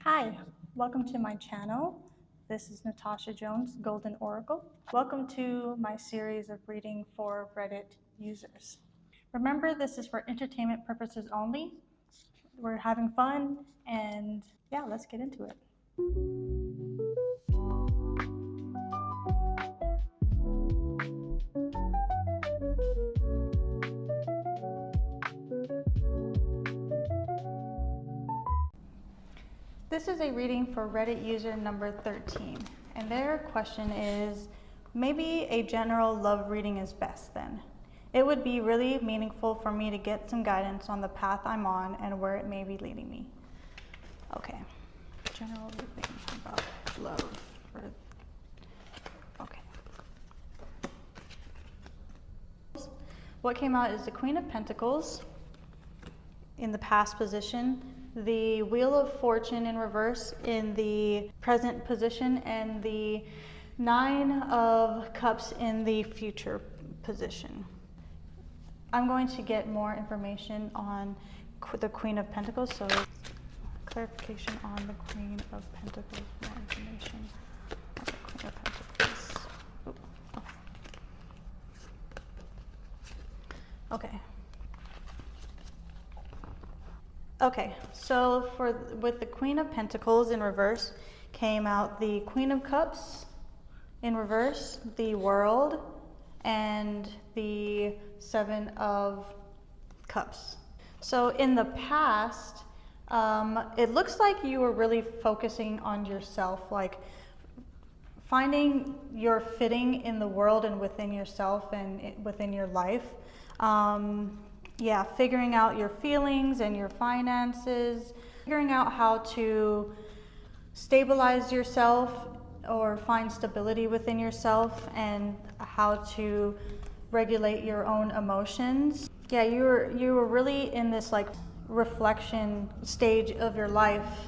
Hi, welcome to my channel. This is Natasha Jones, Golden Oracle. Welcome to my series of reading for Reddit users. Remember, this is for entertainment purposes only. We're having fun, and yeah, let's get into it. This is a reading for Reddit user number 13, and their question is, maybe a general love reading is best then. It would be really meaningful for me to get some guidance on the path I'm on and where it may be leading me. Okay, general reading about love. Okay. What came out is the Queen of Pentacles in the past position, the Wheel of Fortune in reverse in the present position, and the Nine of Cups in the future position. I'm going to get more information on the Queen of Pentacles, so clarification on the Queen of Pentacles, more information on the Queen of Pentacles. Okay. Okay, so with the Queen of Pentacles in reverse came out the Queen of Cups in reverse, the World, and the Seven of Cups. So in the past, it looks like you were really focusing on yourself, like finding your fitting in the world and within yourself and within your life. Yeah, figuring out your feelings and your finances, figuring out how to stabilize yourself or find stability within yourself, and how to regulate your own emotions. Yeah, you were really in this like reflection stage of your life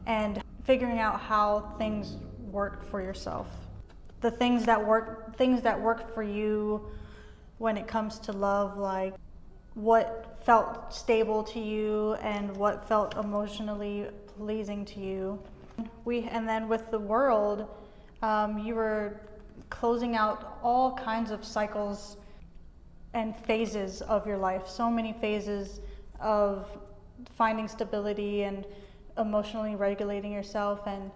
and figuring out how things work for yourself. The things that work for you when it comes to love, like what felt stable to you and what felt emotionally pleasing to you. And then with the World, you were closing out all kinds of cycles and phases of your life. So many phases of finding stability and emotionally regulating yourself, and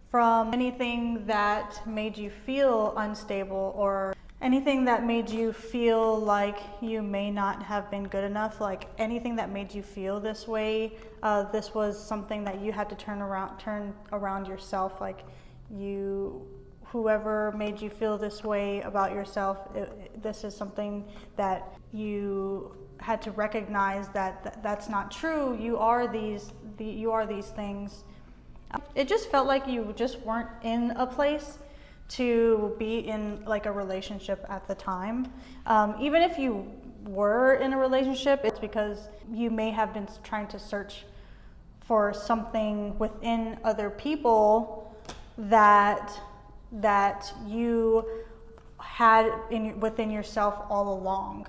from anything that made you feel unstable or anything that made you feel like you may not have been good enough, like anything that made you feel this way, this was something that you had to turn around yourself. Like whoever made you feel this way about yourself, this is something that you had to recognize that's not true. You are these things. It just felt like you just weren't in a place to be in like a relationship at the time. Even if you were in a relationship, it's because you may have been trying to search for something within other people that you had within yourself all along.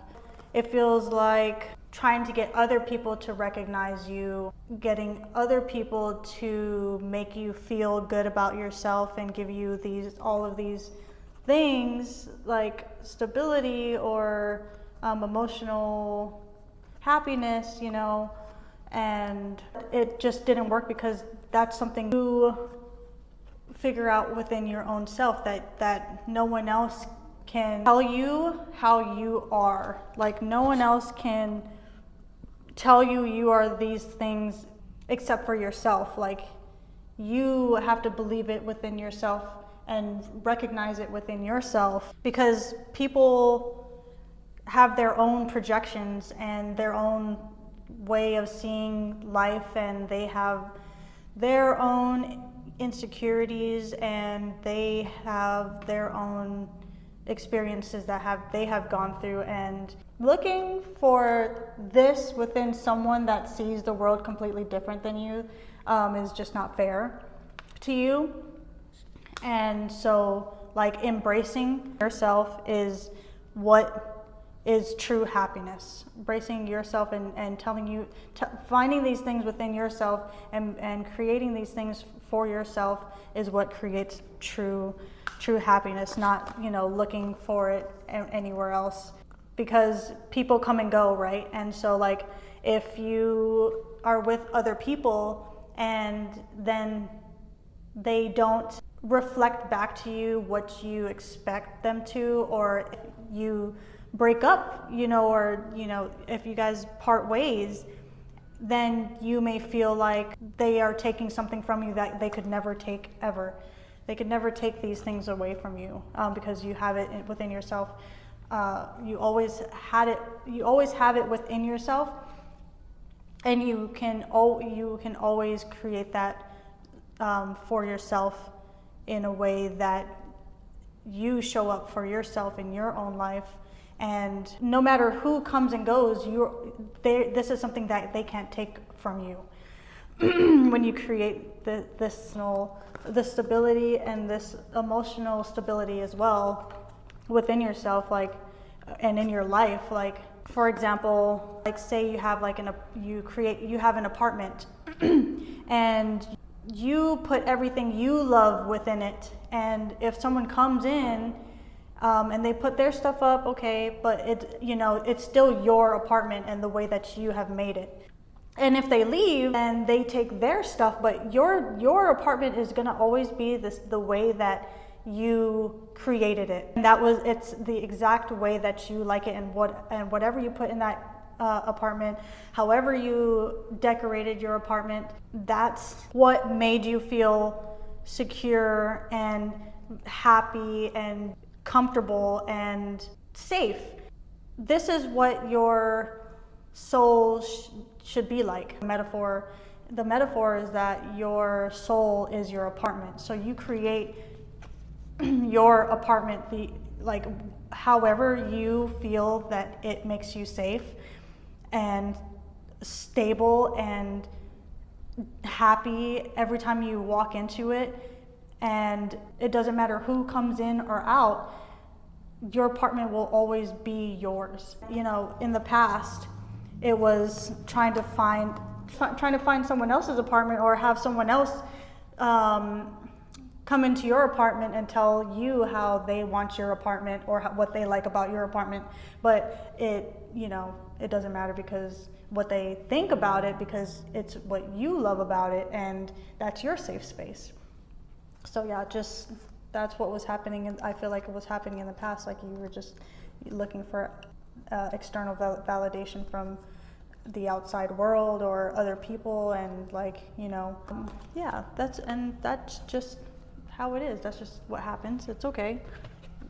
It feels like trying to get other people to recognize you, getting other people to make you feel good about yourself and give you all of these things like stability or emotional happiness, and it just didn't work because that's something you figure out within your own self, that no one else can tell you how you are. Like no one else can tell you are these things except for yourself. Like you have to believe it within yourself and recognize it within yourself, because people have their own projections and their own way of seeing life, and they have their own insecurities and they have their own experiences that they have gone through, and looking for this within someone that sees the world completely different than you is just not fair to you. And so like embracing yourself is what is true happiness. Embracing yourself and finding these things within yourself and creating these things for yourself is what creates true happiness, not, looking for it anywhere else. Because people come and go, right? And so like if you are with other people and then they don't reflect back to you what you expect them to, or you break up, or if you guys part ways, then you may feel like they are taking something from you that they could never take ever. They could never take these things away from you, because you have it within yourself. You always have it within yourself, and you can always create that for yourself in a way that you show up for yourself in your own life. And no matter who comes and goes, this is something that they can't take from you. When you create the stability and this emotional stability as well within yourself, and in your life, for example, say you have you have an apartment and you put everything you love within it, and if someone comes in and they put their stuff up, okay, but it's still your apartment and the way that you have made it. And if they leave and they take their stuff, but your apartment is gonna always be the way that you created it. And it's the exact way that you like it, and whatever you put in that apartment, however you decorated your apartment, that's what made you feel secure and happy and comfortable and safe. This is what your soul should be like. The metaphor is that your soul is your apartment. So you create your apartment however you feel that it makes you safe and stable and happy every time you walk into it. And it doesn't matter who comes in or out, your apartment will always be yours. In the past, it was trying to find someone else's apartment, or have someone else come into your apartment and tell you how they want your apartment or what they like about your apartment. But it doesn't matter, because what they think about it, because it's what you love about it, and that's your safe space. So yeah, just that's what was happening, and I feel like it was happening in the past. Like you were just looking for external validation from the outside world or other people, and that's just how it is. That's just what happens. It's okay.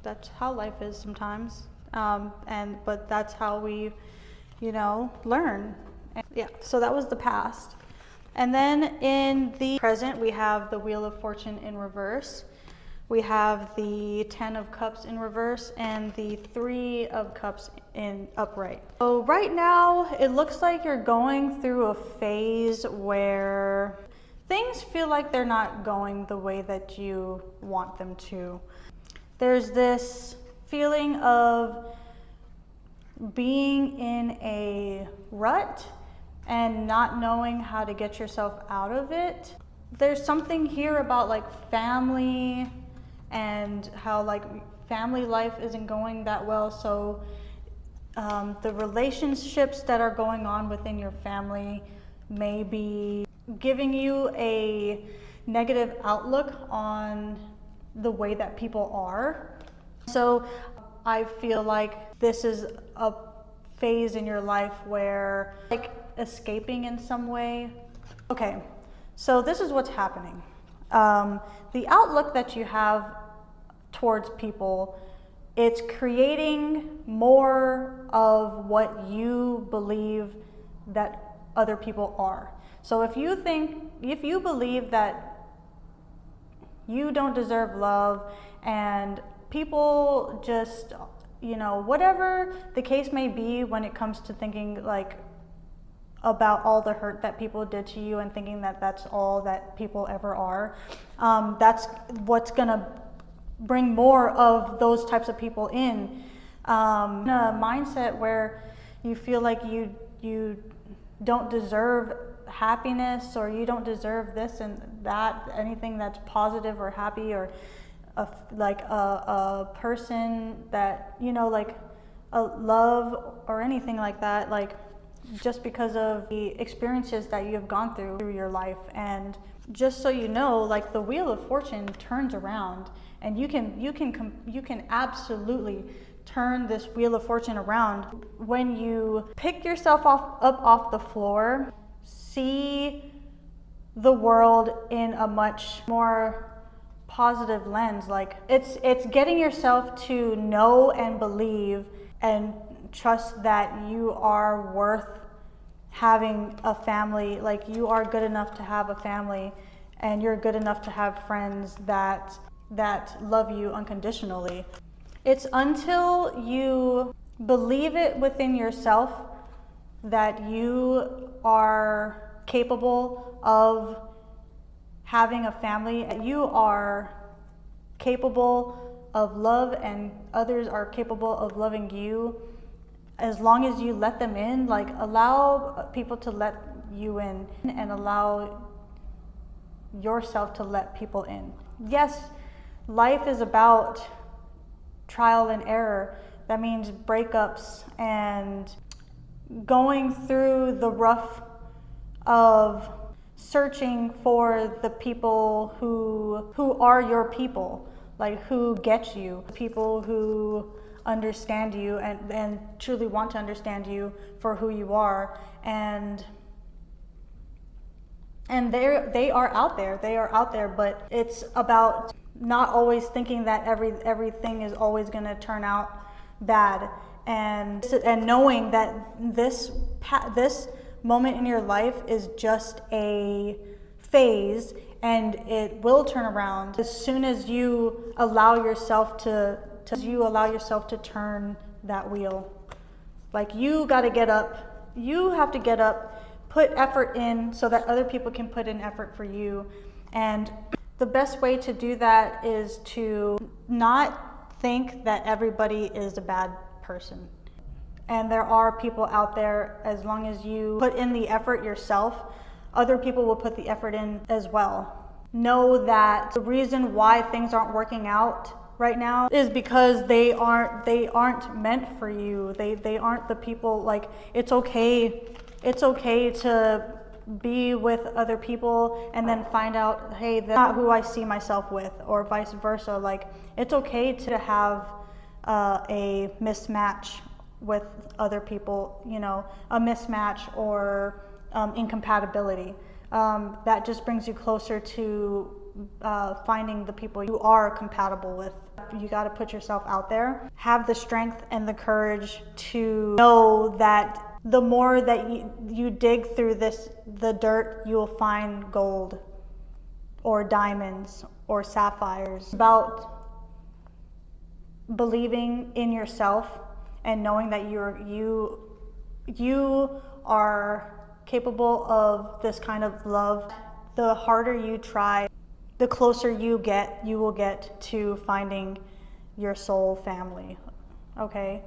That's how life is sometimes. But that's how we, learn. And yeah. So that was the past. And then in the present, we have the Wheel of Fortune in reverse. We have the 10 of Cups in reverse and the 3 of Cups in upright. So right now, it looks like you're going through a phase where things feel like they're not going the way that you want them to. There's this feeling of being in a rut and not knowing how to get yourself out of it. There's something here about family, and how family life isn't going that well. So the relationships that are going on within your family may be giving you a negative outlook on the way that people are. So I feel like this is a phase in your life where escaping in some way. Okay, so this is what's happening. The outlook that you have towards people, it's creating more of what you believe that other people are. So if you believe that you don't deserve love, and people just, whatever the case may be when it comes to thinking about all the hurt that people did to you and thinking that that's all that people ever are, that's what's gonna bring more of those types of people in. In a mindset where you feel like you don't deserve happiness, or you don't deserve this and that, anything that's positive or happy, or a person that, you know, like a love or anything like that, like just because of the experiences that you have gone through your life. And just so you know, like the wheel of fortune turns around, and you can absolutely turn this wheel of fortune around when you pick yourself up off the floor, see the world in a much more positive lens. Like it's getting yourself to know and believe and trust that you are worth having a family. Like you are good enough to have a family, and you're good enough to have friends that love you unconditionally. It's until you believe it within yourself that you are capable of having a family, you are capable of love, and others are capable of loving you, as long as you let them in. Like allow people to let you in, and allow yourself to let people in. Yes, life is about trial and error. That means breakups and going through the rough of searching for the people who are your people, like who get you, people who understand you and truly want to understand you for who you are. And they are out there, but it's about not always thinking that everything is always going to turn out bad, and knowing that this moment in your life is just a phase, and it will turn around as soon as you allow yourself to turn that wheel. Like you got to get up. You have to get up, put effort in so that other people can put in effort for you. And the best way to do that is to not think that everybody is a bad person. And there are people out there, as long as you put in the effort yourself, other people will put the effort in as well. Know that the reason why things aren't working out right now is because they aren't meant for you. They aren't the people. Like it's okay to be with other people and then find out, hey, that's not who I see myself with, or vice versa. Like it's okay to have a mismatch with other people, you know, a mismatch or incompatibility. That just brings you closer to finding the people you are compatible with. You got to put yourself out there. Have the strength and the courage to know that the more that you dig through the dirt, you will find gold or diamonds or sapphires. About believing in yourself and knowing that you are capable of this kind of love. The harder you try, the closer you will get to finding your soul family. Okay?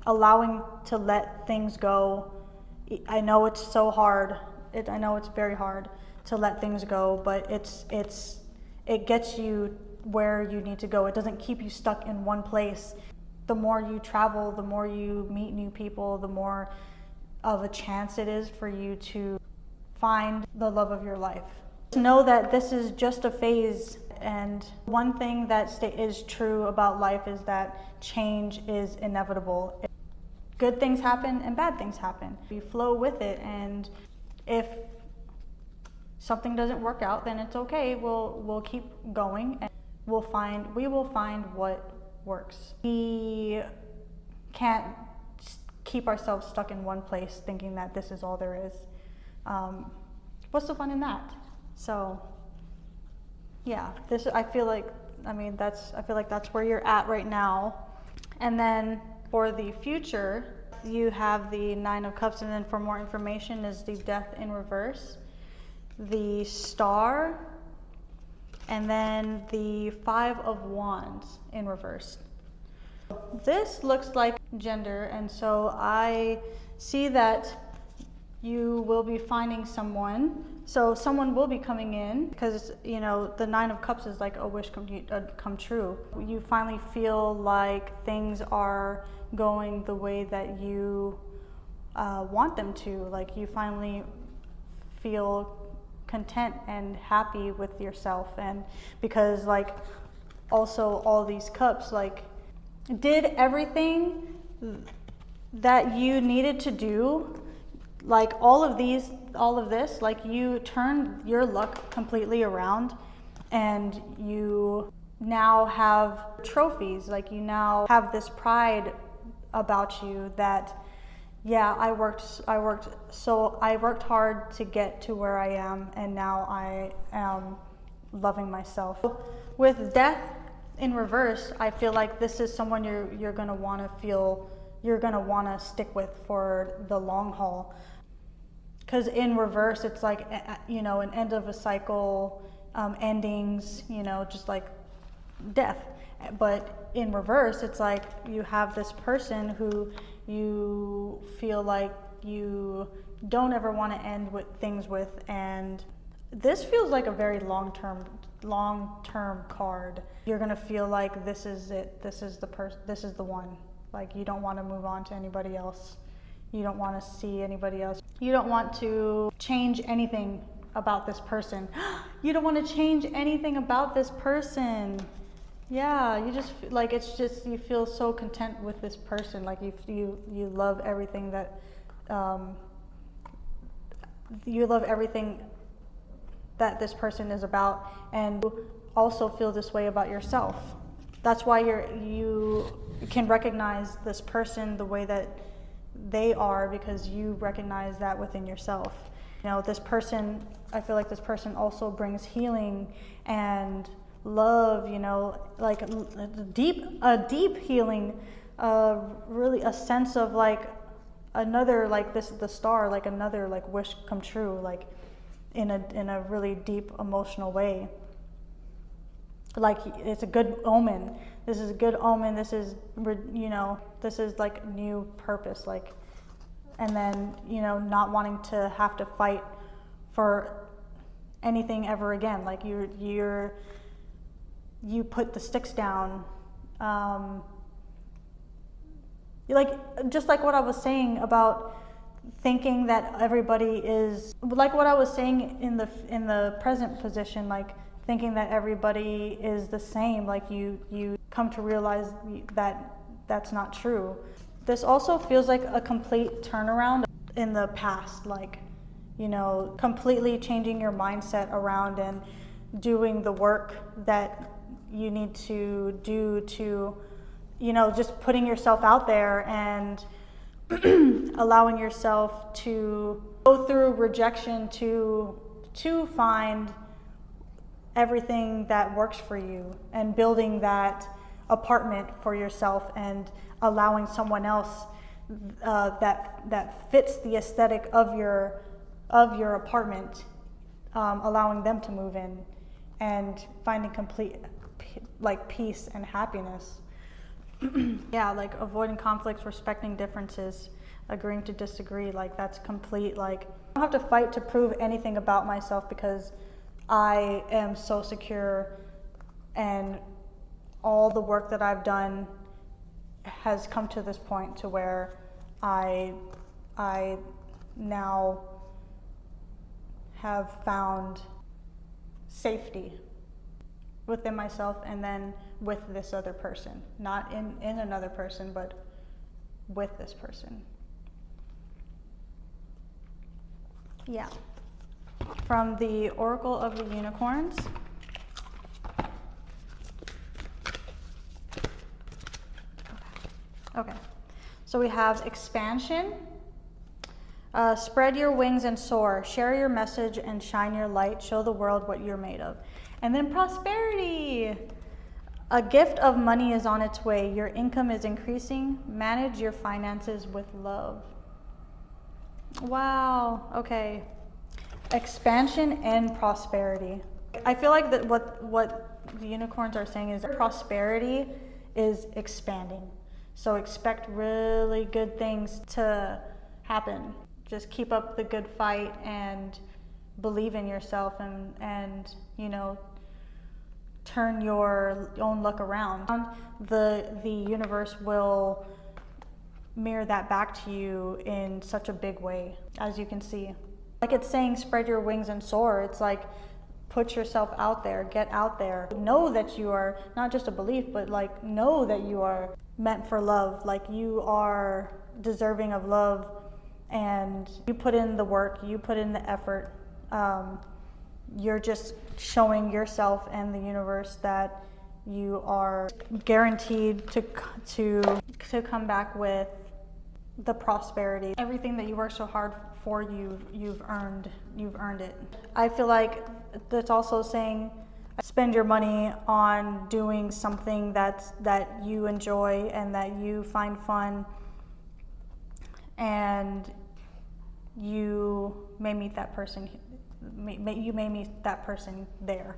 Allowing to let things go. I know it's so hard. I know it's very hard to let things go, but it gets you where you need to go. It doesn't keep you stuck in one place. The more you travel, the more you meet new people, the more of a chance it is for you to find the love of your life. Know that this is just a phase, and one thing that is true about life is that change is inevitable. Good things happen and bad things happen. You flow with it, and if something doesn't work out, then it's okay. We'll keep going, and we will find what works. We can't keep ourselves stuck in one place thinking that this is all there is. What's the fun in that? So yeah, I feel like that's where you're at right now. And then for the future, you have the 9 of Cups, and then for more information is the Death in reverse, the Star, and then the 5 of Wands in reverse. This looks like gender, and so I see that you will be finding someone. So someone will be coming in because, you know, the Nine of Cups is like a wish come true. You finally feel like things are going the way that you want them to. Like you finally feel content and happy with yourself. And because like also all these cups like did everything that you needed to do. Like all of this, like you turned your luck completely around and you now have trophies. Like you now have this pride about you that, yeah, I worked hard to get to where I am, and now I am loving myself. With death in reverse, I feel like this is someone you're gonna wanna stick with for the long haul. Because in reverse, it's like, you know, an end of a cycle, endings, you know, just like death. But in reverse, it's like you have this person who you feel like you don't ever want to end with things with, and this feels like a very long-term card. You're gonna feel like this is it. This is the one. Like you don't want to move on to anybody else. You don't want to see anybody else. You don't want to change anything about this person. You don't want to change anything about this person. Yeah, you just like, it's just, you feel so content with this person. Like you love everything that this person is about, and you also feel this way about yourself. That's why you can recognize this person the way that they are, because you recognize that within yourself. You know, this person, I feel like this person also brings healing and love, you know, like a deep healing, really a sense of like another, like this, the star, like another like wish come true, like in a really deep emotional way. Like it's a good omen. This is a good omen. This is, you know, this is like new purpose, like, and then, you know, not wanting to have to fight for anything ever again. Like you put the sticks down. Like just like what I was saying about thinking that everybody is, like what I was saying in the present position, like thinking that everybody is the same, like you come to realize that that's not true. This also feels like a complete turnaround in the past, like, you know, completely changing your mindset around and doing the work that you need to do to, you know, just putting yourself out there and allowing yourself to go through rejection to find everything that works for you, and building that apartment for yourself and allowing someone else that fits the aesthetic of your apartment, allowing them to move in and finding complete like peace and happiness. Yeah, like avoiding conflicts, respecting differences, agreeing to disagree, like that's complete, like I don't have to fight to prove anything about myself because I am so secure, and all the work that I've done has come to this point to where I now have found safety within myself, and then with this other person, not in another person, but with this person. Yeah. From the Oracle of the Unicorns. Okay, so we have expansion. Spread your wings and soar. Share your message and shine your light. Show the world what you're made of. And then prosperity. A gift of money is on its way. Your income is increasing. Manage your finances with love. Wow, okay. Expansion and prosperity. I feel like that what the unicorns are saying is that prosperity is expanding. So expect really good things to happen. Just keep up the good fight and believe in yourself, and you know, turn your own luck around. The universe will mirror that back to you in such a big way, as you can see. Like it's saying, spread your wings and soar. It's like, put yourself out there, get out there. Know that you are not just a belief, but like know that you are meant for love. Like you are deserving of love, and you put in the work, you put in the effort. You're just showing yourself and the universe that you are guaranteed to come back with the prosperity. Everything that you work so hard for, you've earned it. I feel like that's also saying, spend your money on doing something that you enjoy and that you find fun, and you may meet that person. You may meet that person there.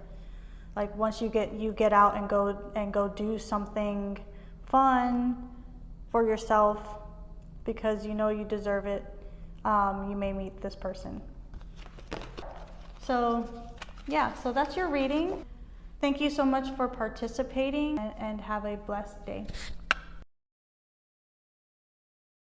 Like once you get out and go do something fun for yourself, because you know you deserve it, you may meet this person. So yeah, so that's your reading. Thank you so much for participating, and have a blessed day.